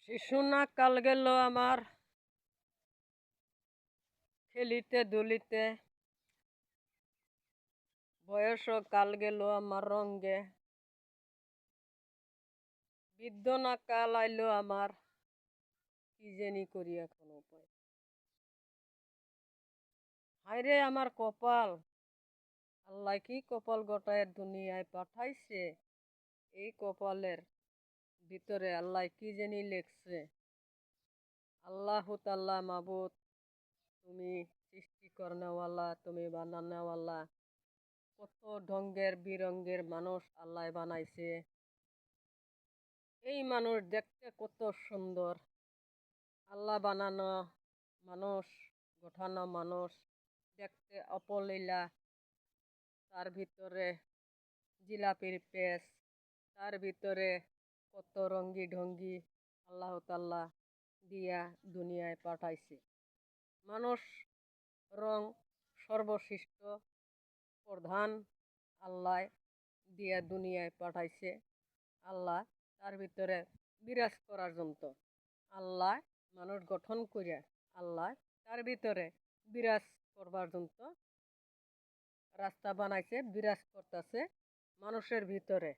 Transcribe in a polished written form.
শিশু না কাল গেল আমার খেলিতে দুলিতে, বয়স কাল গেল আমার রঙ্গে, বৃদ্ধ না কাল আইলো আমার, কি জানি করি এখন উপায়। হায়রে আমার কপাল, আল্লাহ কি কপাল গোটায় দুনিয়ায় পাঠাইছে। এই কপালের ভিতরে আল্লাহ কি জানি লেখছে। আল্লাহ তাআলা মাবুদ, তুমি সৃষ্টি করনেওয়ালা, তুমি বানানেওয়ালা। কত ঢঙ্গের বিরঙ্গের মানুষ আল্লাহ বানাইছে। এই মানুষ দেখতে কত সুন্দর। আল্লাহ বানানো মানুষ, গঠানো মানুষ দেখতে অপলীলা। তার ভিতরে জিলাপির পেস, তার ভিতরে কত রঙ্গি ঢঙ্গি আল্লাহ তাআলা দিয়া দুনিয়ায় পাঠাইছে। মানুষ রং সর্বশ্রেষ্ঠ প্রধান আল্লাহ দিয়া দুনিয়ায় পাঠাইছে। আল্লাহ তার ভিতরে বিরাজ করার জন্য আল্লাহ মানুষ গঠন করিয়া আল্লাহ তার ভিতরে বিরাজ করবার জন্য রাস্তা বানাইছে, বিরাজ করতেছে মানুষের ভিতরে।